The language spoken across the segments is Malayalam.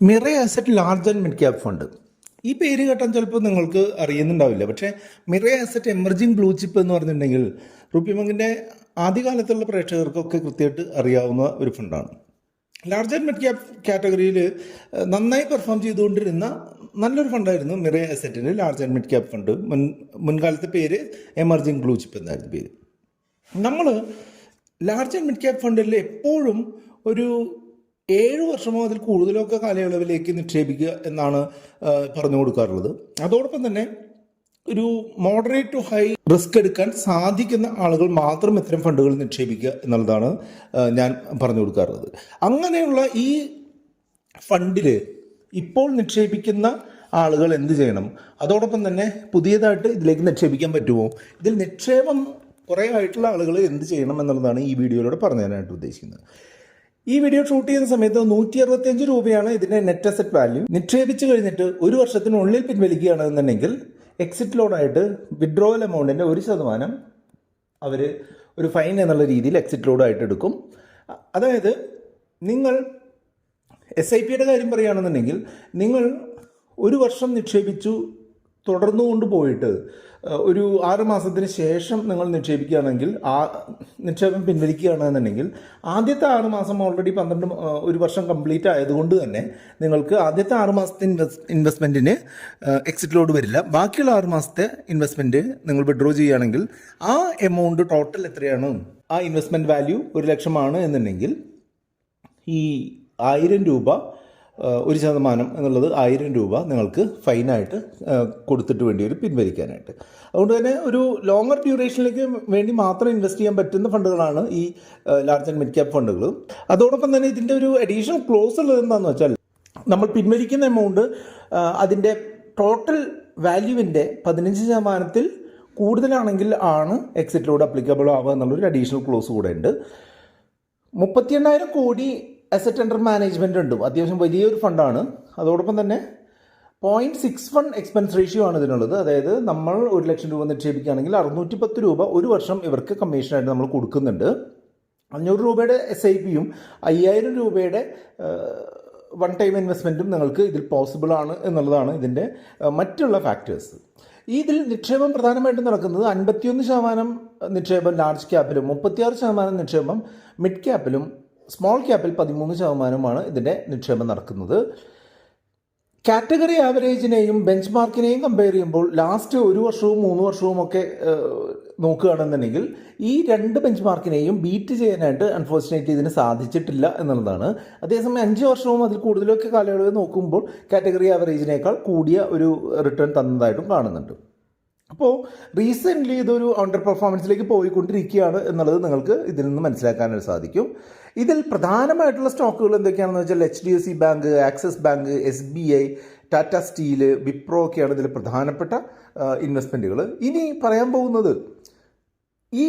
Mirae Asset large and mid cap fund. ഈ പേര് കേട്ടാൽ ചിലപ്പോൾ നിങ്ങൾക്ക് അറിയുന്നുണ്ടാവില്ല. പക്ഷേ Mirae Asset emerging blue chip എന്ന് പറഞ്ഞിട്ടുണ്ടെങ്കിൽ റുപ്പി ബാങ്കിൻ്റെ ആദ്യകാലത്തുള്ള പ്രേക്ഷകർക്കൊക്കെ കൃത്യമായിട്ട് അറിയാവുന്ന ഒരു ഫണ്ടാണ്. ലാർജ് ആൻഡ് മിഡ് ക്യാപ് കാറ്റഗറിയിൽ നന്നായി പെർഫോം ചെയ്തുകൊണ്ടിരുന്ന നല്ലൊരു ഫണ്ടായിരുന്നു മിറേ അസറ്റിൻ്റെ large and mid cap fund. മുൻകാലത്തെ പേര് എമർജിംഗ് ബ്ലൂ ചിപ്പ് എന്നായിരുന്നു പേര്. നമ്മൾ ലാർജ് ആൻഡ് മിഡ് ക്യാപ് ഫണ്ടിൽ എപ്പോഴും ഒരു 7 വർഷമോ അതിൽ കൂടുതലൊക്കെ കാലയളവിലേക്ക് നിക്ഷേപിക്കുക എന്നാണ് പറഞ്ഞു കൊടുക്കാറുള്ളത്. അതോടൊപ്പം തന്നെ ഒരു മോഡറേറ്റ് ടു ഹൈ റിസ്ക് എടുക്കാൻ സാധിക്കുന്ന ആളുകൾ മാത്രം ഇത്തരം ഫണ്ടുകൾ നിക്ഷേപിക്കുക എന്നുള്ളതാണ് ഞാൻ പറഞ്ഞു കൊടുക്കാറുള്ളത്. അങ്ങനെയുള്ള ഈ ഫണ്ടിൽ ഇപ്പോൾ നിക്ഷേപിക്കുന്ന ആളുകൾ എന്ത് ചെയ്യണം, അതോടൊപ്പം തന്നെ പുതിയതായിട്ട് ഇതിലേക്ക് നിക്ഷേപിക്കാൻ പറ്റുമോ, ഇതിൽ നിക്ഷേപം കുറേ ആയിട്ടുള്ള ആളുകൾ എന്ത് ചെയ്യണം എന്നുള്ളതാണ് ഈ വീഡിയോയിലൂടെ പറഞ്ഞു തരാനായിട്ട് ഉദ്ദേശിക്കുന്നത്. ഈ വീഡിയോ ഷൂട്ട് ചെയ്യുന്ന സമയത്ത് 165 രൂപയാണ് ഇതിൻ്റെ നെറ്റ് അസറ്റ് വാല്യൂ. നിക്ഷേപിച്ച് കഴിഞ്ഞിട്ട് 1 വർഷത്തിനുള്ളിൽ പിൻവലിക്കുകയാണെന്നുണ്ടെങ്കിൽ എക്സിറ്റ് ലോഡായിട്ട് വിഡ്രോവൽ എമൗണ്ടിൻ്റെ 1% അവർ ഒരു ഫൈൻ എന്നുള്ള രീതിയിൽ എക്സിറ്റ് ലോഡായിട്ട് എടുക്കും. അതായത് നിങ്ങൾ SIP കാര്യം പറയുകയാണെന്നുണ്ടെങ്കിൽ നിങ്ങൾ 1 വർഷം നിക്ഷേപിച്ചു തുടർന്നു കൊണ്ടുപോയിട്ട് ഒരു 6 മാസത്തിന് ശേഷം നിങ്ങൾ നിക്ഷേപിക്കുകയാണെങ്കിൽ നിക്ഷേപം പിൻവലിക്കുകയാണെന്നുണ്ടെങ്കിൽ ആദ്യത്തെ 6 മാസം ഓൾറെഡി 1 വർഷം കംപ്ലീറ്റ് ആയതുകൊണ്ട് തന്നെ നിങ്ങൾക്ക് ആദ്യത്തെ 6 മാസത്തെ ഇൻവെസ്റ്റ്മെൻറ്റിന് എക്സിറ്റ് ലോഡ് വരില്ല. ബാക്കിയുള്ള 6 മാസത്തെ ഇൻവെസ്റ്റ്മെൻറ്റ് നിങ്ങൾ വിഡ്രോ ചെയ്യുകയാണെങ്കിൽ ആ എമൗണ്ട് ടോട്ടൽ എത്രയാണ്, ആ ഇൻവെസ്റ്റ്മെൻറ്റ് വാല്യൂ 1 ലക്ഷമാണ് എന്നുണ്ടെങ്കിൽ ഈ 1000 രൂപ 1% എന്നുള്ളത് 1000 രൂപ നിങ്ങൾക്ക് ഫൈനായിട്ട് കൊടുത്തിട്ട് വേണ്ടി വരും പിൻവലിക്കാനായിട്ട്. അതുകൊണ്ട് തന്നെ ഒരു ലോങ്ങർ ഡ്യൂറേഷനിലേക്ക് വേണ്ടി മാത്രം ഇൻവെസ്റ്റ് ചെയ്യാൻ പറ്റുന്ന ഫണ്ടുകളാണ് ഈ ലാർജ് ആൻഡ് മിഡ് ക്യാപ് ഫണ്ടുകൾ. അതോടൊപ്പം തന്നെ ഇതിൻ്റെ ഒരു അഡീഷണൽ ക്ലോസ് ഉള്ളത് എന്താണെന്ന് വെച്ചാൽ നമ്മൾ പിൻവലിക്കുന്ന എമൗണ്ട് അതിൻ്റെ ടോട്ടൽ വാല്യൂവിൻ്റെ 15% കൂടുതലാണെങ്കിൽ ആണ് എക്സിറ്റ് ലോഡ് അപ്ലിക്കബിൾ ആവുക എന്നുള്ളൊരു അഡീഷണൽ ക്ലോസ് കൂടെ ഉണ്ട്. 38,000 കോടി അസറ്റ് അണ്ടർ മാനേജ്മെൻറ്റ് ഉണ്ട്. അത്യാവശ്യം വലിയൊരു ഫണ്ടാണ്. അതോടൊപ്പം തന്നെ 0.61 എക്സ്പെൻസ് റേഷ്യോ ആണ് ഇതിനുള്ളത്. അതായത് നമ്മൾ 1 ലക്ഷം രൂപ നിക്ഷേപിക്കുകയാണെങ്കിൽ 610 രൂപ 1 വർഷം ഇവർക്ക് കമ്മീഷനായിട്ട് നമ്മൾ കൊടുക്കുന്നുണ്ട്. 500 രൂപയുടെ SIPയും 5000 രൂപയുടെ വൺ ടൈം ഇൻവെസ്റ്റ്മെൻറ്റും നിങ്ങൾക്ക് ഇതിൽ പോസിബിൾ ആണ് എന്നുള്ളതാണ് ഇതിൻ്റെ മറ്റുള്ള ഫാക്ടേഴ്സ്. ഇതിൽ നിക്ഷേപം പ്രധാനമായിട്ടും നടക്കുന്നത് 51% നിക്ഷേപം ലാർജ് ക്യാപ്പിലും 36% നിക്ഷേപം മിഡ് ക്യാപ്പിലും സ്മോൾ ക്യാപ്പിൽ 13% ഇതിൻ്റെ നിക്ഷേപം നടക്കുന്നത്. കാറ്റഗറി ആവറേജിനെയും ബെഞ്ച് മാർക്കിനെയും കമ്പയർ ചെയ്യുമ്പോൾ ലാസ്റ്റ് 1 വർഷവും 3 വർഷവും ഒക്കെ നോക്കുകയാണെന്നുണ്ടെങ്കിൽ ഈ 2 ബെഞ്ച് മാർക്കിനെയും ബീറ്റ് ചെയ്യാനായിട്ട് അൺഫോർച്ചുനേറ്റ്ലി ഇതിന് സാധിച്ചിട്ടില്ല എന്നുള്ളതാണ്. അതേസമയം 5 വർഷവും അതിൽ കൂടുതലൊക്കെ കാലയളവ് നോക്കുമ്പോൾ കാറ്റഗറി ആവറേജിനേക്കാൾ കൂടിയ ഒരു റിട്ടേൺ തന്നതായിട്ടും കാണുന്നുണ്ട്. അപ്പോൾ റീസെൻ്റ്ലി ഇതൊരു അണ്ടർ പെർഫോമൻസിലേക്ക് പോയിക്കൊണ്ടിരിക്കുകയാണ് എന്നുള്ളത് നിങ്ങൾക്ക് ഇതിൽ നിന്ന് മനസ്സിലാക്കാനായിട്ട് സാധിക്കും. ഇതിൽ പ്രധാനമായിട്ടുള്ള സ്റ്റോക്കുകൾ എന്തൊക്കെയാണെന്ന് വെച്ചാൽ HDFC bank, axis bank, SBI, Tata steel, Wipro ഒക്കെയാണ് ഇതിൽ പ്രധാനപ്പെട്ട ഇൻവെസ്റ്റ്മെൻറ്റുകൾ. ഇനി പറയാൻ പോകുന്നത് ഈ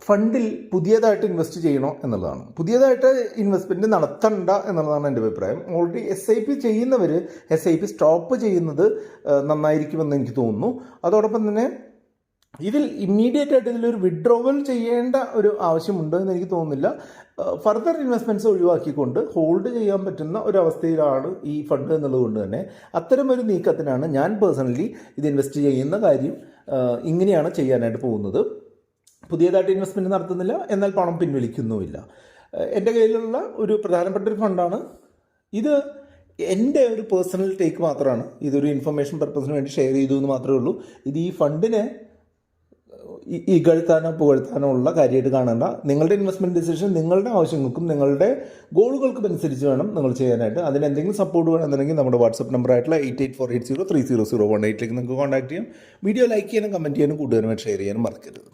ഫണ്ടിൽ പുതിയതായിട്ട് ഇൻവെസ്റ്റ് ചെയ്യണോ എന്നുള്ളതാണ്. പുതിയതായിട്ട് ഇൻവെസ്റ്റ്മെൻറ്റ് നടത്തണ്ട എന്നുള്ളതാണ് എൻ്റെ അഭിപ്രായം. ഓൾറെഡി SIP ചെയ്യുന്നവർ SIP സ്റ്റോപ്പ് ചെയ്യുന്നത് നന്നായിരിക്കുമെന്ന് എനിക്ക് തോന്നുന്നു. അതോടൊപ്പം തന്നെ ഇതിൽ ഇമ്മീഡിയറ്റ് ആയിട്ട് ഇതിലൊരു വിഡ്രോവൽ ചെയ്യേണ്ട ഒരു ആവശ്യമുണ്ട് എന്ന് എനിക്ക് തോന്നുന്നില്ല. ഫർദർ ഇൻവെസ്റ്റ്മെൻറ്റ്സ് ഒഴിവാക്കിക്കൊണ്ട് ഹോൾഡ് ചെയ്യാൻ പറ്റുന്ന ഒരവസ്ഥയിലാണ് ഈ ഫണ്ട് എന്നുള്ളതുകൊണ്ട് തന്നെ അത്തരമൊരു നീക്കത്തിനാണ് ഞാൻ പേഴ്സണലി ഇത് ഇൻവെസ്റ്റ് ചെയ്യുന്ന കാര്യം ഇങ്ങനെയാണ് ചെയ്യാനായിട്ട് പോകുന്നത്. പുതിയതായിട്ട് ഇൻവെസ്റ്റ്മെൻറ്റ് നടത്തുന്നില്ല, എന്നാൽ പണം പിൻവലിക്കുന്നുമില്ല. എൻ്റെ കയ്യിലുള്ള ഒരു പ്രധാനപ്പെട്ട ഒരു ഫണ്ടാണ് ഇത്. എൻ്റെ ഒരു പേഴ്സണൽ ടേക്ക് മാത്രമാണ്. ഇതൊരു ഇൻഫർമേഷൻ പർപ്പസിന് വേണ്ടി ഷെയർ ചെയ്തു എന്ന് മാത്രമേ ഉള്ളൂ. ഇത് ഈ ഫണ്ടിനെ ഇകഴ്ത്താനോ പുകഴ്ത്താനോ ഉള്ള കാര്യമായിട്ട് കാണേണ്ട. നിങ്ങളുടെ ഇൻവെസ്റ്റ്മെൻറ്റ് ഡിസിഷൻ നിങ്ങളുടെ ആവശ്യങ്ങൾക്കും നിങ്ങളുടെ ഗോളുകൾക്കും അനുസരിച്ച് വേണം നിങ്ങൾ ചെയ്യാനായിട്ട്. അതിന് എന്തെങ്കിലും സപ്പോർട്ട് വേണമെന്നുണ്ടെങ്കിൽ നമ്മുടെ വാട്സപ്പ് നമ്പറായിട്ടുള്ള 8848030018 നിങ്ങൾക്ക് കോൺടാക്ട് ചെയ്യാം. വീഡിയോ ലൈക്ക് ചെയ്യാനും കമൻറ്റ് ചെയ്യാനും കൂടുതലുമായിട്ട് ഷെയർ ചെയ്യാനും മറക്കരുത്.